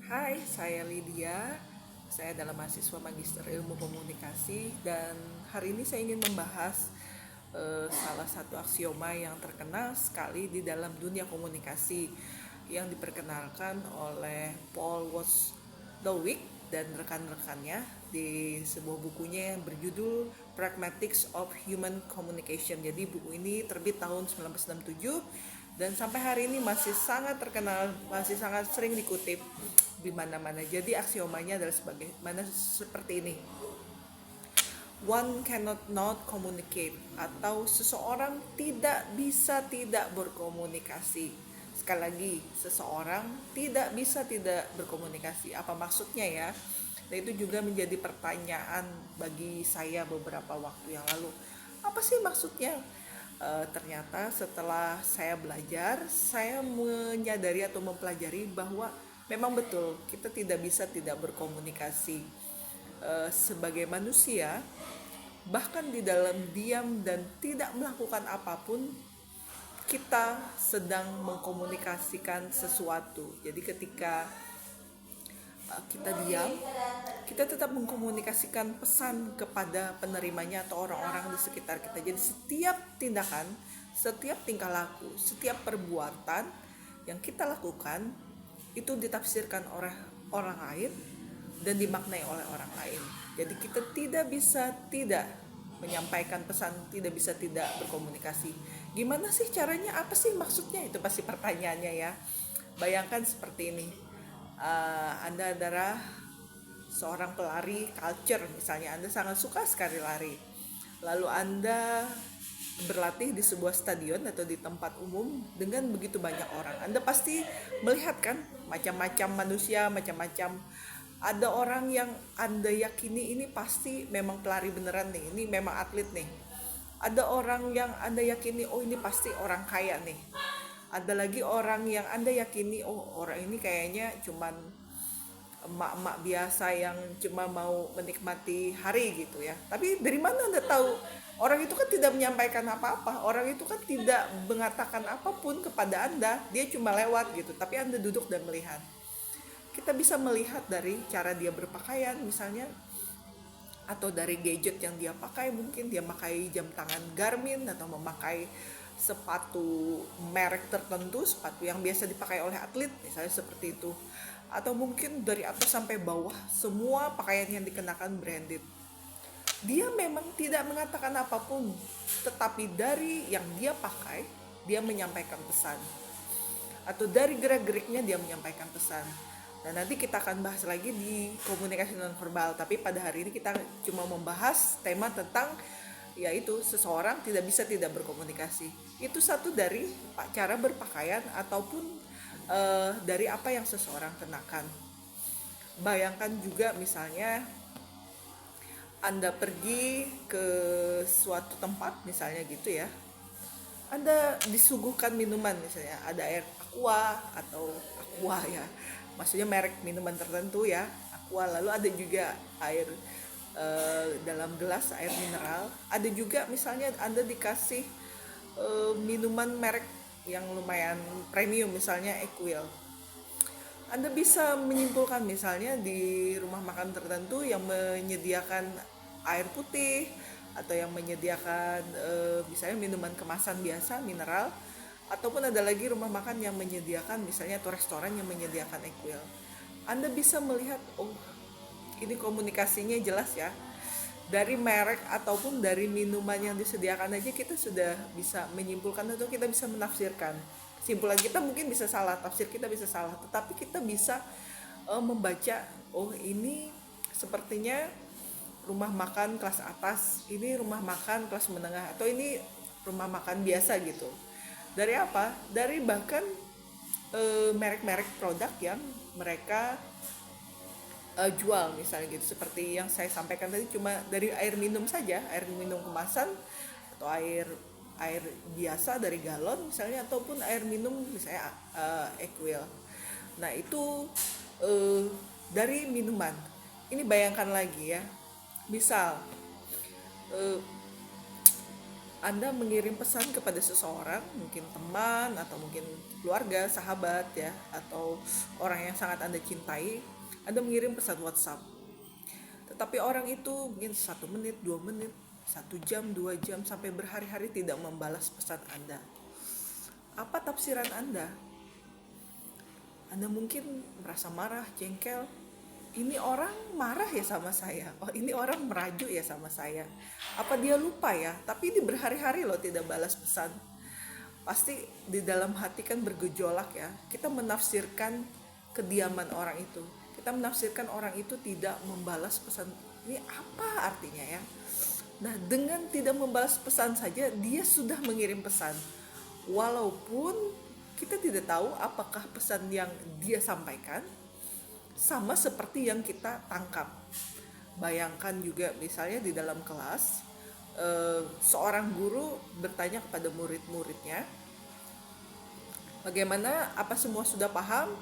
Hai, saya Lydia. Saya adalah mahasiswa Magister Ilmu Komunikasi dan hari ini saya ingin membahas salah satu aksioma yang terkenal sekali di dalam dunia komunikasi yang diperkenalkan oleh Paul Watzlawick dan rekan-rekannya di sebuah bukunya yang berjudul Pragmatics of Human Communication. Jadi buku ini terbit tahun 1967 dan sampai hari ini masih sangat terkenal, masih sangat sering dikutip di mana-mana. Jadi aksiomanya adalah seperti ini. One cannot not communicate, atau seseorang tidak bisa tidak berkomunikasi. Sekali lagi, seseorang tidak bisa tidak berkomunikasi. Apa maksudnya ya? Dan itu juga menjadi pertanyaan bagi saya beberapa waktu yang lalu. Apa sih maksudnya? Ternyata setelah saya belajar, saya menyadari atau mempelajari bahwa memang betul kita tidak bisa tidak berkomunikasi. Sebagai manusia, bahkan di dalam diam dan tidak melakukan apapun, kita sedang mengkomunikasikan sesuatu. Jadi ketika kita diam, kita tetap mengkomunikasikan pesan kepada penerimanya atau orang-orang di sekitar kita. Jadi setiap tindakan, setiap tingkah laku, setiap perbuatan yang kita lakukan itu ditafsirkan oleh orang lain dan dimaknai oleh orang lain. Jadi kita tidak bisa tidak menyampaikan pesan, tidak bisa tidak berkomunikasi. Gimana sih caranya? Apa sih maksudnya? Itu pasti pertanyaannya ya. Bayangkan seperti ini. Anda adalah seorang pelari culture misalnya, Anda sangat suka sekali lari. Lalu Anda berlatih di sebuah stadion atau di tempat umum dengan begitu banyak orang. Anda pasti melihat kan macam-macam manusia, macam-macam. Ada orang yang Anda yakini ini pasti memang pelari beneran nih, ini memang atlet nih. Ada orang yang Anda yakini oh ini pasti orang kaya nih. Ada lagi orang yang Anda yakini oh orang ini kayaknya cuman emak-emak biasa yang cuma mau menikmati hari gitu ya. Tapi dari mana Anda tahu? Orang itu kan tidak menyampaikan apa-apa. Orang itu kan tidak mengatakan apapun kepada Anda. Dia cuma lewat gitu. Tapi Anda duduk dan melihat. Kita bisa melihat dari cara dia berpakaian misalnya, atau dari gadget yang dia pakai. Mungkin dia memakai jam tangan Garmin atau memakai sepatu merek tertentu, sepatu yang biasa dipakai oleh atlet misalnya seperti itu. Atau mungkin dari atas sampai bawah semua pakaian yang dikenakan branded. Dia memang tidak mengatakan apapun, tetapi dari yang dia pakai dia menyampaikan pesan, atau dari gerak-geriknya dia menyampaikan pesan. Dan nanti kita akan bahas lagi di komunikasi nonverbal, tapi pada hari ini kita cuma membahas tema tentang yaitu seseorang tidak bisa tidak berkomunikasi. Itu satu dari cara berpakaian ataupun dari apa yang seseorang kenakan. Bayangkan juga misalnya Anda pergi ke suatu tempat misalnya gitu ya, Anda disuguhkan minuman misalnya, ada air aqua atau aqua ya, maksudnya merek minuman tertentu ya, aqua. Lalu ada juga air dalam gelas, air mineral. Ada juga misalnya Anda dikasih minuman merek yang lumayan premium misalnya Equil. Anda bisa menyimpulkan misalnya di rumah makan tertentu yang menyediakan air putih atau yang menyediakan misalnya minuman kemasan biasa mineral, ataupun ada lagi rumah makan yang menyediakan misalnya atau restoran yang menyediakan Equil. Anda bisa melihat oh ini komunikasinya jelas ya. Dari merek ataupun dari minuman yang disediakan aja kita sudah bisa menyimpulkan atau kita bisa menafsirkan. Simpulan kita mungkin bisa salah, tafsir kita bisa salah, tetapi kita bisa membaca oh ini sepertinya rumah makan kelas atas, ini rumah makan kelas menengah, atau ini rumah makan biasa gitu. Dari apa? Dari bahkan merek-merek produk yang mereka jual misalnya gitu. Seperti yang saya sampaikan tadi, cuma dari air minum saja, air minum kemasan atau air biasa dari galon misalnya, ataupun air minum misalnya Equil. Nah itu dari minuman. Ini bayangkan lagi ya, misal Anda mengirim pesan kepada seseorang, mungkin teman atau mungkin keluarga, sahabat ya, atau orang yang sangat Anda cintai, Anda mengirim pesan WhatsApp. Tetapi orang itu mungkin 1 menit, 2 menit, 1 jam, 2 jam, sampai berhari-hari tidak membalas pesan Anda. Apa tafsiran Anda? Anda mungkin merasa marah, jengkel. Ini orang marah ya sama saya. Oh, ini orang merajuk ya sama saya. Apa dia lupa ya? Tapi ini berhari-hari loh tidak balas pesan. Pasti di dalam hati kan bergejolak ya. Kita menafsirkan kediaman orang itu. Kita menafsirkan orang itu tidak membalas pesan. Ini apa artinya ya? Nah, dengan tidak membalas pesan saja dia sudah mengirim pesan. Walaupun kita tidak tahu apakah pesan yang dia sampaikan sama seperti yang kita tangkap. Bayangkan juga misalnya di dalam kelas, seorang guru bertanya kepada murid-muridnya, bagaimana, apa semua sudah paham?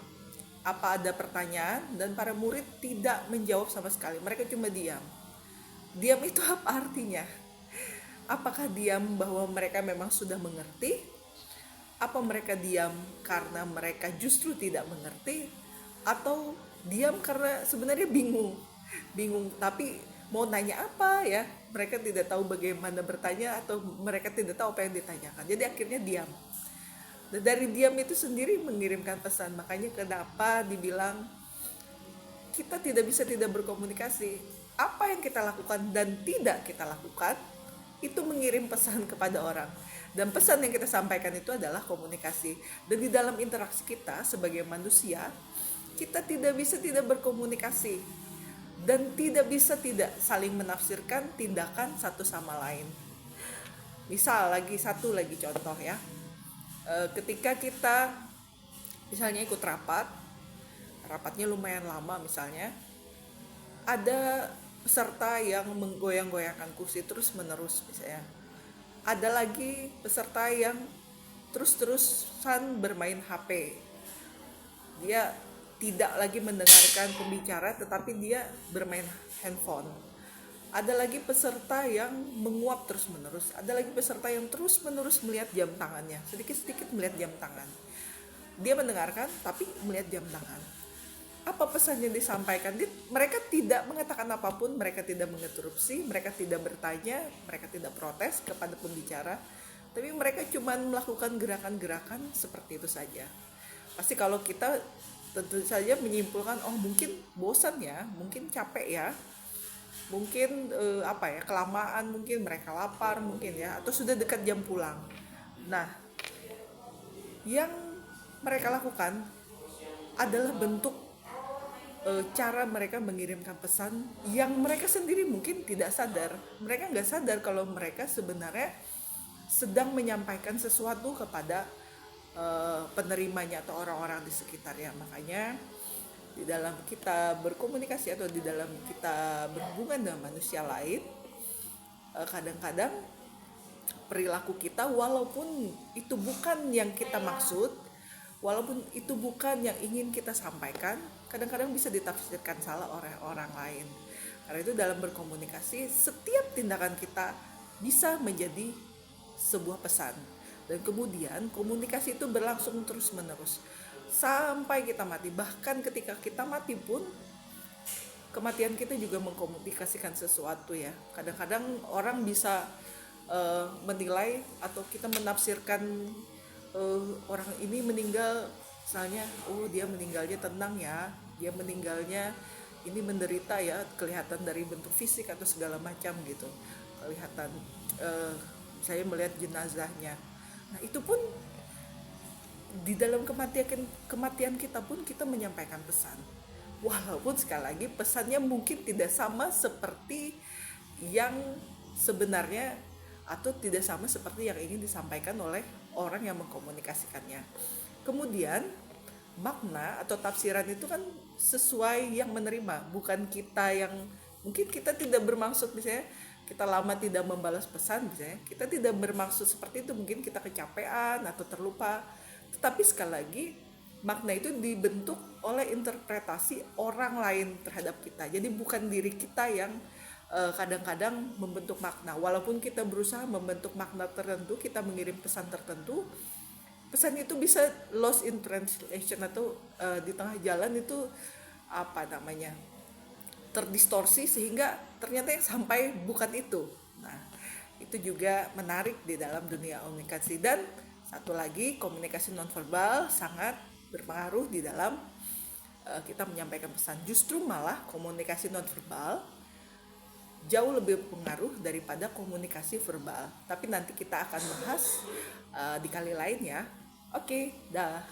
Apa ada pertanyaan? Dan para murid tidak menjawab sama sekali, mereka cuma diam. Diam itu apa artinya? Apakah diam bahwa mereka memang sudah mengerti? Apa mereka diam karena mereka justru tidak mengerti? Atau diam karena sebenarnya bingung tapi mau nanya apa ya, mereka tidak tahu bagaimana bertanya, atau mereka tidak tahu apa yang ditanyakan, jadi akhirnya diam. Dan dari diam itu sendiri mengirimkan pesan. Makanya kenapa dibilang kita tidak bisa tidak berkomunikasi. Apa yang kita lakukan dan tidak kita lakukan itu mengirim pesan kepada orang, dan pesan yang kita sampaikan itu adalah komunikasi. Dan di dalam interaksi kita sebagai manusia, kita tidak bisa tidak berkomunikasi dan tidak bisa tidak saling menafsirkan tindakan satu sama lain. Misal satu lagi contoh ya, ketika kita misalnya ikut rapatnya lumayan lama, misalnya ada peserta yang menggoyang-goyangkan kursi terus menerus misalnya, ada lagi peserta yang terus-terusan bermain HP, dia tidak lagi mendengarkan pembicara tetapi dia bermain handphone. Ada lagi peserta yang menguap terus menerus, ada lagi peserta yang terus menerus melihat jam tangannya, sedikit-sedikit melihat jam tangan. Dia mendengarkan tapi melihat jam tangan. Apa pesan yang disampaikan? Mereka tidak mengatakan apapun, mereka tidak menginterupsi, mereka tidak bertanya, mereka tidak protes kepada pembicara, tapi mereka cuma melakukan gerakan-gerakan seperti itu saja. Pasti kalau kita tentu saja menyimpulkan, oh mungkin bosan ya, mungkin capek ya, mungkin kelamaan, mungkin mereka lapar mungkin ya, atau sudah dekat jam pulang. Nah, yang mereka lakukan adalah bentuk cara mereka mengirimkan pesan yang mereka sendiri mungkin tidak sadar. Mereka nggak sadar kalau mereka sebenarnya sedang menyampaikan sesuatu kepada penerimanya atau orang-orang di sekitarnya. Makanya di dalam kita berkomunikasi atau di dalam kita berhubungan dengan manusia lain, kadang-kadang perilaku kita, walaupun itu bukan yang kita maksud, walaupun itu bukan yang ingin kita sampaikan, kadang-kadang bisa ditafsirkan salah oleh orang lain. Karena itu dalam berkomunikasi, setiap tindakan kita bisa menjadi sebuah pesan. Dan kemudian komunikasi itu berlangsung terus-menerus sampai kita mati. Bahkan ketika kita mati pun, kematian kita juga mengkomunikasikan sesuatu ya. Kadang-kadang orang bisa menilai atau kita menafsirkan orang ini meninggal, misalnya, oh dia meninggalnya tenang ya, dia meninggalnya ini menderita ya, kelihatan dari bentuk fisik atau segala macam gitu, kelihatan saya melihat jenazahnya. Nah itu pun di dalam kematian kita pun kita menyampaikan pesan, walaupun sekali lagi pesannya mungkin tidak sama seperti yang sebenarnya, atau tidak sama seperti yang ingin disampaikan oleh orang yang mengkomunikasikannya. Kemudian makna atau tafsiran itu kan sesuai yang menerima, bukan kita yang mungkin kita tidak bermaksud, misalnya kita lama tidak membalas pesan, misalnya kita tidak bermaksud seperti itu, mungkin kita kecapean atau terlupa. Tetapi sekali lagi makna itu dibentuk oleh interpretasi orang lain terhadap kita. Jadi bukan diri kita yang kadang-kadang membentuk makna. Walaupun kita berusaha membentuk makna tertentu, kita mengirim pesan tertentu, pesan itu bisa lost in translation atau di tengah jalan itu apa namanya terdistorsi sehingga ternyata yang sampai bukan itu. Nah, itu juga menarik di dalam dunia komunikasi. Dan satu lagi, komunikasi nonverbal sangat berpengaruh di dalam kita menyampaikan pesan. Justru malah komunikasi nonverbal jauh lebih berpengaruh daripada komunikasi verbal. Tapi nanti kita akan bahas di kali lain ya. Oke, dah.